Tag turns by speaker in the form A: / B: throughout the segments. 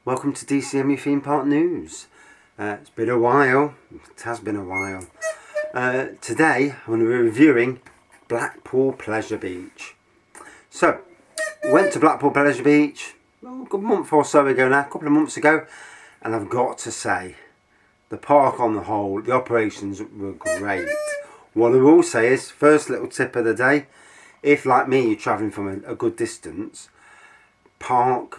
A: Welcome to DCMU Theme Park News. It's been a while. It has been a while. Today I'm going to be reviewing Blackpool Pleasure Beach. So, went to Blackpool Pleasure Beach a good month or so ago now, a couple of months ago, and I've got to say, the park on the whole, the operations were great. What I will say is, first little tip of the day, if like me you're travelling from a good distance,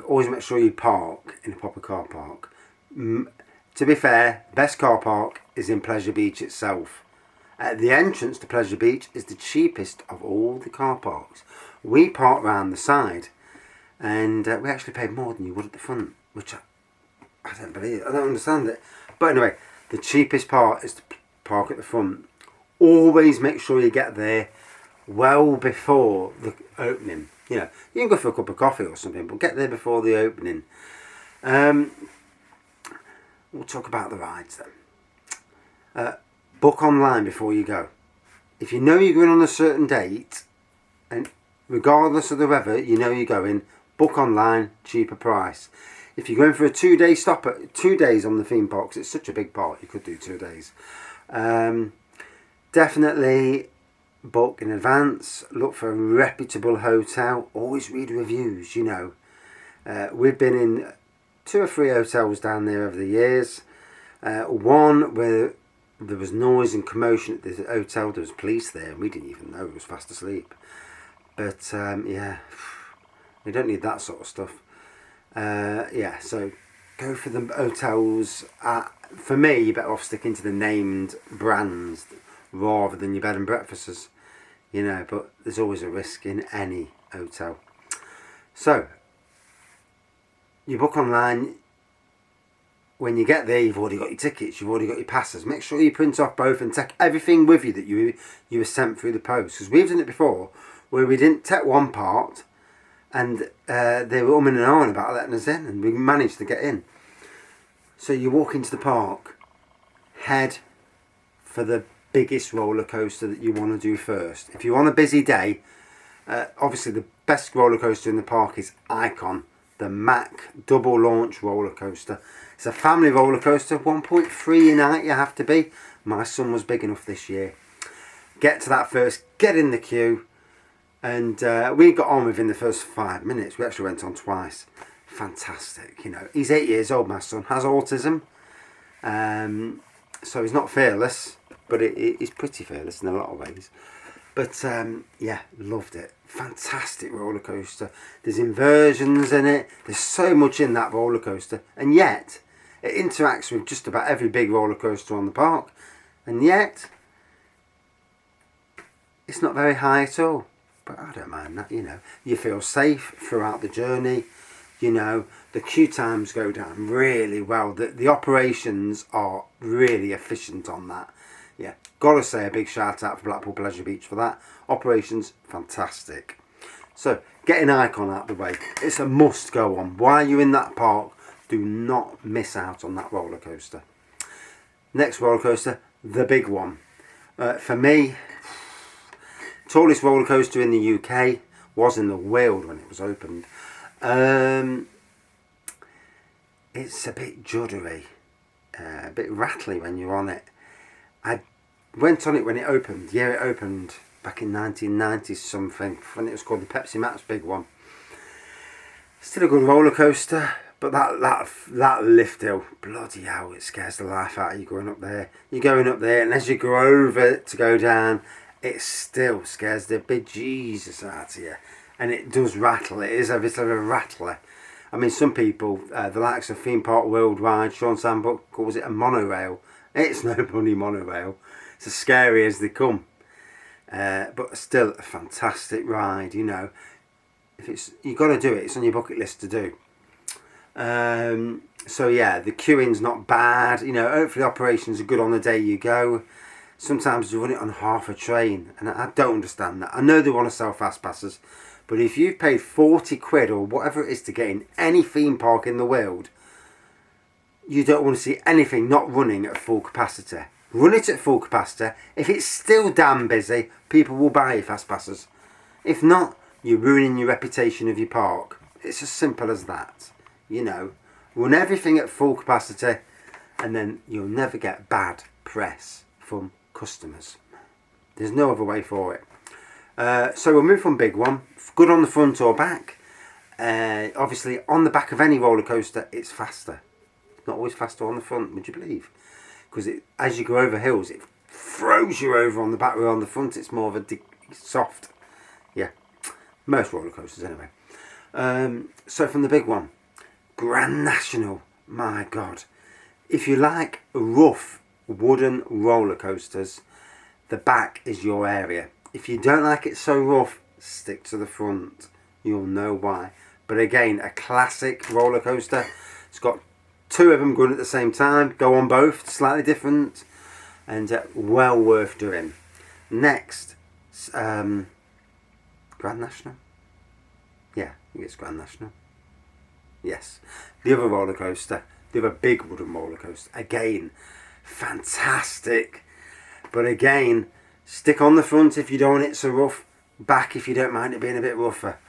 A: always make sure you park in a proper car park. To be fair, best car park is in Pleasure Beach itself. The entrance to Pleasure Beach is the cheapest of all the car parks. We parked round the side, and we actually paid more than you would at the front, which I don't believe. I don't understand it. But anyway, the cheapest part is to park at the front. Always make sure you get there well before the opening. You know, you can go for a cup of coffee or something, but get there before the opening. We'll talk about the rides then. Book online before you go. If you know you're going on a certain date, and regardless of the weather, you know you're going, book online, cheaper price. If you're going for a 2-day stop at 2 days on the theme park, 'cause it's such a big park, you could do 2 days. Definitely book in advance. Look for a reputable hotel. Always read reviews. You know, we've been in 2 or 3 hotels down there over the years. One where there was noise and commotion at the hotel. There was police there, and we didn't even know. We was fast asleep. But yeah, we don't need that sort of stuff. Yeah, so go for the hotels. For me, you're better off sticking to the named brands rather than your bed and breakfasts. You know, but there's always a risk in any hotel. So, you book online. When you get there, you've already got your tickets, you've already got your passes. Make sure you print off both and take everything with you that you were sent through the post. Because we've done it before, where we didn't take one part, and they were umming and ahhing about letting us in, and we managed to get in. So you walk into the park, head for the biggest roller coaster that you want to do first. If you're on a busy day, obviously the best roller coaster in the park is Icon, the Mack double launch roller coaster. It's a family roller coaster, 1.3 a night you have to be. My son was big enough this year. Get to that first, get in the queue, and we got on within the first 5 minutes. We actually went on twice. Fantastic, you know. He's 8 years old, my son, has autism, so he's not fearless, but he's pretty fearless in a lot of ways. But yeah, loved it. Fantastic roller coaster. There's inversions in it. There's so much in that roller coaster, and yet it interacts with just about every big roller coaster on the park, and yet it's not very high at all. But I don't mind that. You know, you feel safe throughout the journey. You know, the queue times go down really well. The operations are really efficient on that. Yeah, gotta say a big shout out for Blackpool Pleasure Beach for that. Operations, fantastic. So, getting Icon out of the way. It's a must go on. While you're in that park, do not miss out on that roller coaster. Next roller coaster, the big one. For me, tallest roller coaster in the UK, was in the world when it was opened. It's a bit juddery, a bit rattly when you're on it. I went on it when it opened. Yeah, it opened back in 1990 something, when it was called the Pepsi Max big one. Still a good roller coaster, but that lift hill, bloody hell, it scares the life out of you going up there. You're going up there, and as you go over to go down, it still scares the bejesus out of you. And it does rattle. It is a bit of a rattler. I mean, some people, the likes of Theme Park Worldwide, Sean Sandbrook calls it a monorail. It's no bloody monorail. It's as scary as they come. But still a fantastic ride, you know. You've got to do it. It's on your bucket list to do. So yeah, the queuing's not bad. You know, hopefully operations are good on the day you go. Sometimes you run it on half a train, and I don't understand that. I know they want to sell fast passes, but if you've paid 40 quid or whatever it is to get in any theme park in the world, you don't want to see anything not running at full capacity. Run it at full capacity. If it's still damn busy, people will buy your fast passes. If not, you're ruining your reputation of your park. It's as simple as that. You know, Run everything at full capacity, and then you'll never get bad press from customers. There's no other way for it. So we'll move from big one. Good on the front or back. Obviously, on the back of any roller coaster, it's faster. It's not always faster on the front, would you believe? Because as you go over hills, it throws you over on the back, where on the front it's more of a soft. Yeah, most roller coasters anyway. So from the big one, Grand National. My God, if you like rough wooden roller coasters, the back is your area. If you don't like it so rough, stick to the front. You'll know why. But again, a classic roller coaster. It's got two of them going at the same time. Go on both, slightly different, and well worth doing. Next, Grand National. Yeah, I think it's Grand National. Yes, the other roller coaster, the other big wooden roller coaster. Again, fantastic. But again, stick on the front if you don't want it so rough. Back if you don't mind it being a bit rougher.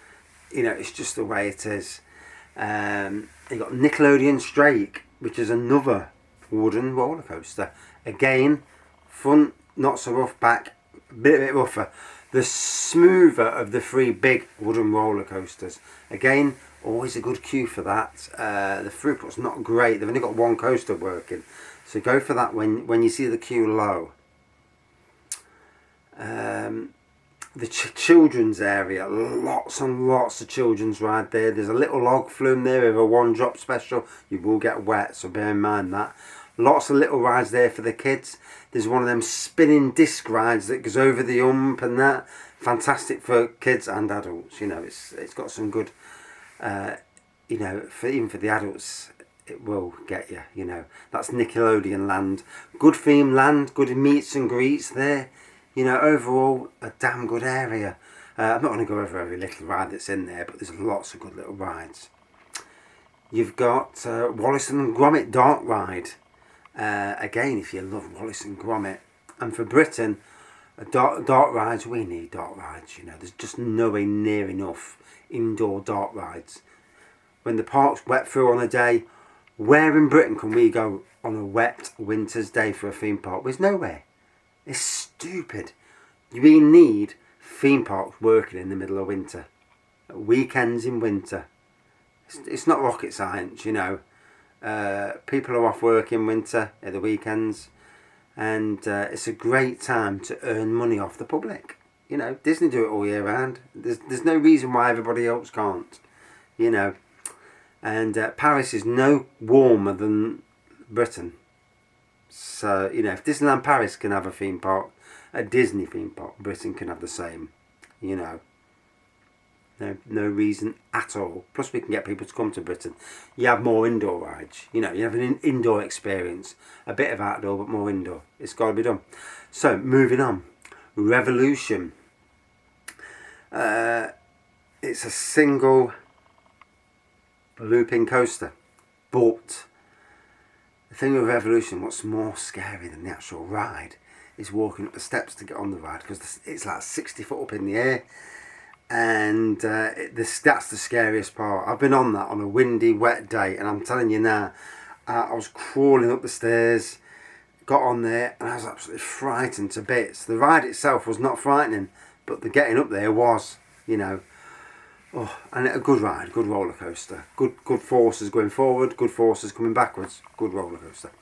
A: You know, it's just the way it is. You got Nickelodeon Strake, which is another wooden roller coaster. Again, front not so rough, back a bit rougher. The smoother of the three big wooden roller coasters. Again, always a good queue for that. The throughput's not great. They've only got one coaster working, so go for that when you see the queue low. The children's area, lots and lots of children's ride there. There's a little log flume there with a one drop special. You will get wet, so bear in mind that. Lots of little rides there for the kids. There's one of them spinning disc rides that goes over the ump and that. Fantastic for kids and adults. You know, it's got some good, you know, even for the adults, it will get you. You know, that's Nickelodeon Land. Good theme land, good meets and greets there. You know, overall, a damn good area. I'm not going to go over every little ride that's in there, but there's lots of good little rides. You've got Wallace and Gromit Dark Ride. Again, if you love Wallace and Gromit. And for Britain, dark rides, we need dark rides. You know, there's just nowhere near enough indoor dark rides. When the park's wet through on a day, where in Britain can we go on a wet winter's day for a theme park? There's nowhere. It's stupid. We need theme parks working in the middle of winter. Weekends in winter. It's not rocket science, you know. People are off work in winter at the weekends, and it's a great time to earn money off the public. You know, Disney do it all year round. There's no reason why everybody else can't. You know, and Paris is no warmer than Britain. So, you know, if Disneyland Paris can have a theme park, a Disney theme park, Britain can have the same, you know. No reason at all. Plus we can get people to come to Britain. You have more indoor rides, you know, you have an indoor experience. A bit of outdoor, but more indoor. It's got to be done. So, moving on. Revolution. It's a single looping coaster, but the thing with Revolution, what's more scary than the actual ride, is walking up the steps to get on the ride, because it's like 60 foot up in the air, and that's the scariest part. I've been on that on a windy, wet day, and I'm telling you now, I was crawling up the stairs, got on there, and I was absolutely frightened to bits. The ride itself was not frightening, but the getting up there was, you know. Oh, and a good ride, good roller coaster. Good forces going forward, good forces coming backwards. Good roller coaster.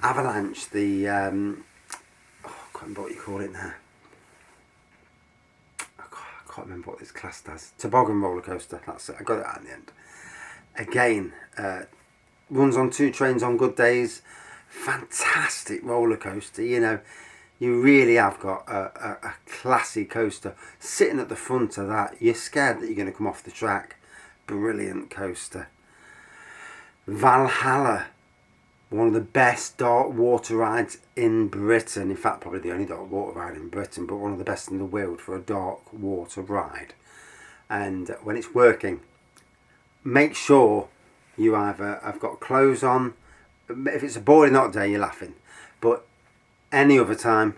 A: Avalanche, the I can't remember what you call it now. I can't remember what it's classed as. Toboggan roller coaster. That's it. I got it out in the end. Again, runs on 2 trains on good days. Fantastic roller coaster. You know, you really have got a classy coaster. Sitting at the front of that, you're scared that you're going to come off the track. Brilliant coaster. Valhalla, one of the best dark water rides in Britain. In fact, probably the only dark water ride in Britain, but one of the best in the world for a dark water ride. And when it's working, make sure you either have got clothes on. If it's a boiling hot day, you're laughing. But any other time,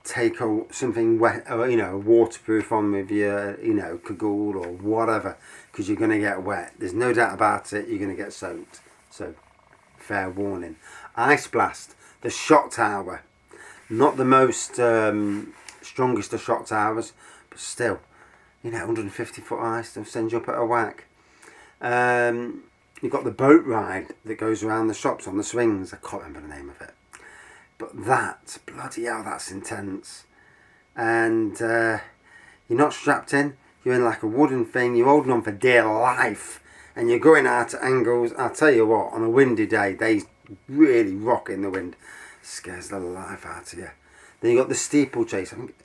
A: take something wet, or, you know, waterproof on with your, you know, cagoule or whatever, because you're going to get wet. There's no doubt about it, you're going to get soaked. So, fair warning. Ice Blast, the shot tower. Not the most strongest of shot towers, but still, 150 foot ice, they'll send you up at a whack. You've got the boat ride that goes around the shops on the swings. I can't remember the name of it. But bloody hell, that's intense. And you're not strapped in. You're in like a wooden thing. You're holding on for dear life. And you're going out at angles. I'll tell you what, on a windy day, they really rock in the wind. Scares the life out of you. Then you've got the steeplechase. I think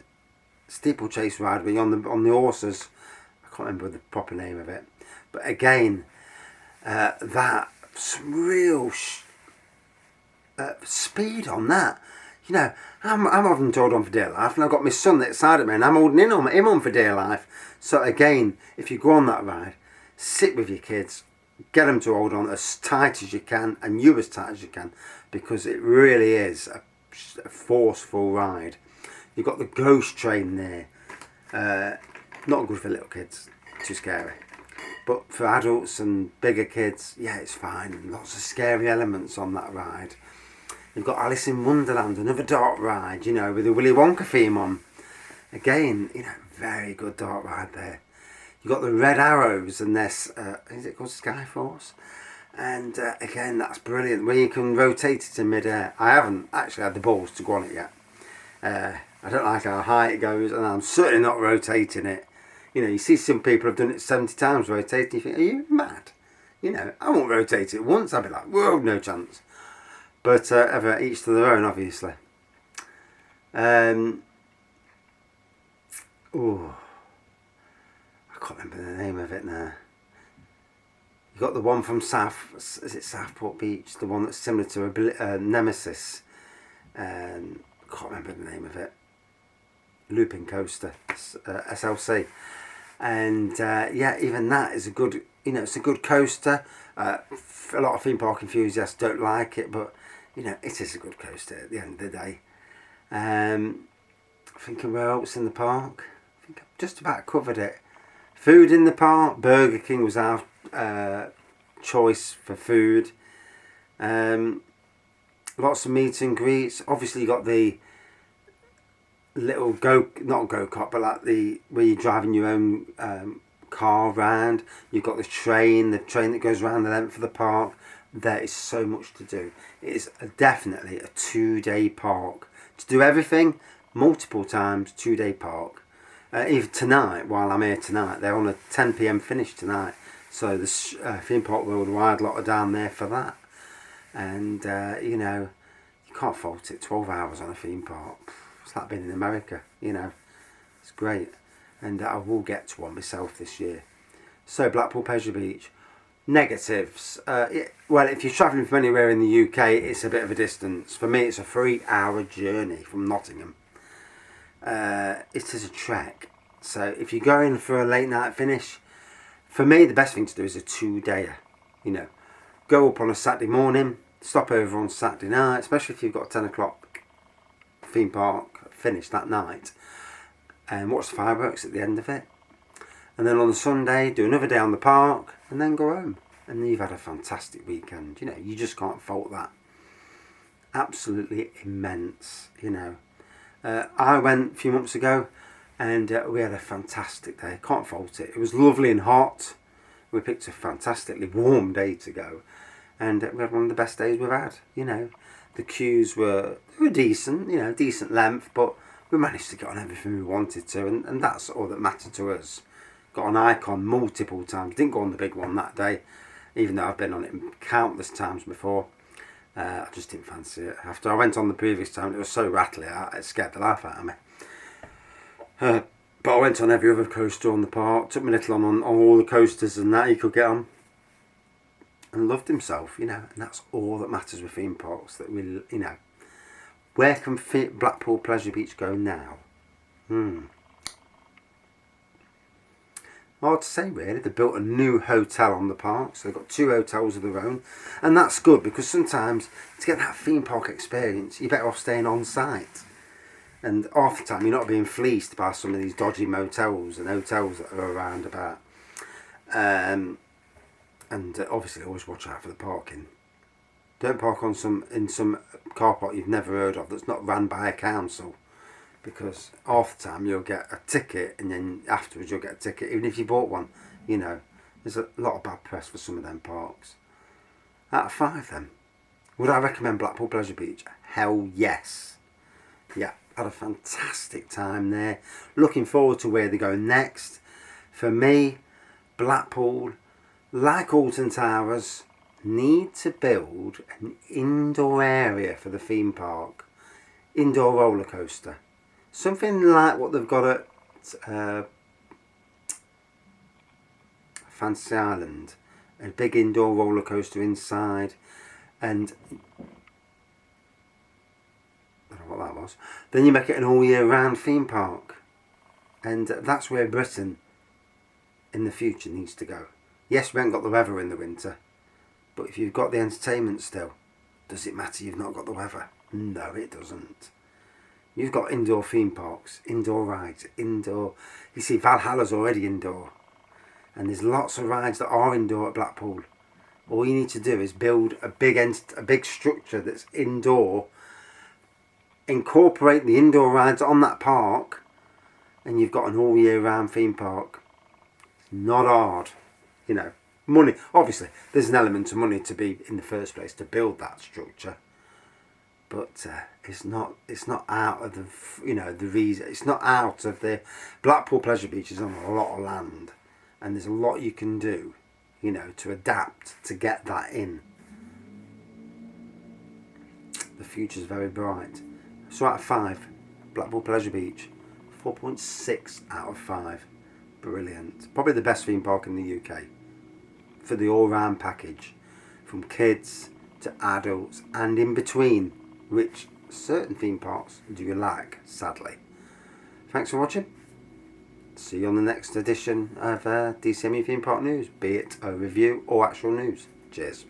A: steeplechase ride where you're on the horses. I can't remember the proper name of it. But again, that some real speed on that. I'm having to hold on for dear life, and I've got my son that's side of me, and I'm holding him on for dear life. So again, if you go on that ride, sit with your kids, get them to hold on as tight as you can, and you as tight as you can, because it really is a forceful ride. You've got the ghost train there. Not good for little kids, too scary. But for adults and bigger kids, yeah, it's fine. Lots of scary elements on that ride. You've got Alice in Wonderland, another dark ride, with the Willy Wonka theme on. Again, very good dark ride there. You've got the Red Arrows and this, is it called Skyforce? And again, that's brilliant, where you can rotate it in mid-air. I haven't actually had the balls to go on it yet. I don't like how high it goes, and I'm certainly not rotating it. You see some people have done it 70 times rotating. You think, are you mad? I won't rotate it once. I'd be like, whoa, no chance. But each to their own, obviously. Oh, I can't remember the name of it now. You got the one from Southport Beach, the one that's similar to a Nemesis. Can't remember the name of it. Looping coaster, SLC. And even that is a good, it's a good coaster. A lot of theme park enthusiasts don't like it, but it is a good coaster at the end of the day. Thinking where else in the park? I think I've just about covered it. Food in the park. Burger King was our choice for food. Lots of meet and greets. Obviously, you got the little not go-kart, but like where you're driving your own car round. You've got the train that goes around the length of the park. There is so much to do. It is definitely a 2-day park. To do everything, multiple times, 2-day park. Even tonight, while I'm here tonight, they're on a 10 p.m. finish tonight. So the Theme Park Worldwide lot are down there for that. And, you can't fault it. 12 hours on a theme park. It's like being in America, It's great. And I will get to one myself this year. So, Blackpool Pleasure Beach. Negatives. Well, if you're travelling from anywhere in the UK, it's a bit of a distance. For me, it's a 3-hour journey from Nottingham. It is a trek. So, if you're going for a late night finish, for me, the best thing to do is a 2-dayer. Go up on a Saturday morning, stop over on Saturday night, especially if you've got a 10 o'clock theme park finish that night, and watch the fireworks at the end of it. And then on the Sunday, do another day on the park, and then go home. And then you've had a fantastic weekend. You just can't fault that. Absolutely immense, I went a few months ago, and we had a fantastic day. Can't fault it. It was lovely and hot. We picked a fantastically warm day to go, and we had one of the best days we've had. The queues were decent, decent length, but we managed to get on everything we wanted to, and that's all that mattered to us. Got on Icon multiple times. Didn't go on the big one that day, even though I've been on it countless times before. I just didn't fancy it. After I went on the previous time, it was so rattly, it scared the life out of me. But I went on every other coaster on the park. Took my little on all the coasters and that he could get on. And loved himself, and that's all that matters with theme parks. That we, where can Blackpool Pleasure Beach go now? Hard to say really. They built a new hotel on the park, so they've got 2 hotels of their own, and that's good because sometimes to get that theme park experience, you're better off staying on site. And half the time you're not being fleeced by some of these dodgy motels and hotels that are around about. And obviously always watch out for the parking. Don't park on in some car park you've never heard of that's not run by a council, because half the time you'll get a ticket and then afterwards you'll get a ticket even if you bought one. You know, there's a lot of bad press for some of them parks. Out of 5 then, would I recommend Blackpool Pleasure Beach? Hell yes. Yeah, had a fantastic time there. Looking forward to where they're going next. For me, Blackpool, like Alton Towers, need to build an indoor area for the theme park. Indoor roller coaster. Something like what they've got at Fantasy Island. A big indoor roller coaster inside. And I don't know what that was. Then you make it an all year round theme park. And that's where Britain in the future needs to go. Yes, we haven't got the weather in the winter, but if you've got the entertainment still, does it matter you've not got the weather? No, it doesn't. You've got indoor theme parks, indoor rides, indoor. You see, Valhalla's already indoor, and there's lots of rides that are indoor at Blackpool. All you need to do is build a big structure that's indoor, incorporate the indoor rides on that park, and you've got an all year round theme park. It's not hard, you know. Money, obviously, there's an element of money to be in the first place to build that structure, but it's not out of the reason. It's not out of the Blackpool Pleasure Beach is on a lot of land, and there's a lot you can do, to adapt to get that in. The future's very bright. So out of 5, Blackpool Pleasure Beach, 4.6 out of 5. Brilliant. Probably the best theme park in the UK for the all-round package, from kids to adults and in between, which certain theme parks do lack, sadly. Thanks for watching. See you on the next edition of DCMU Theme Park News, be it a review or actual news. Cheers.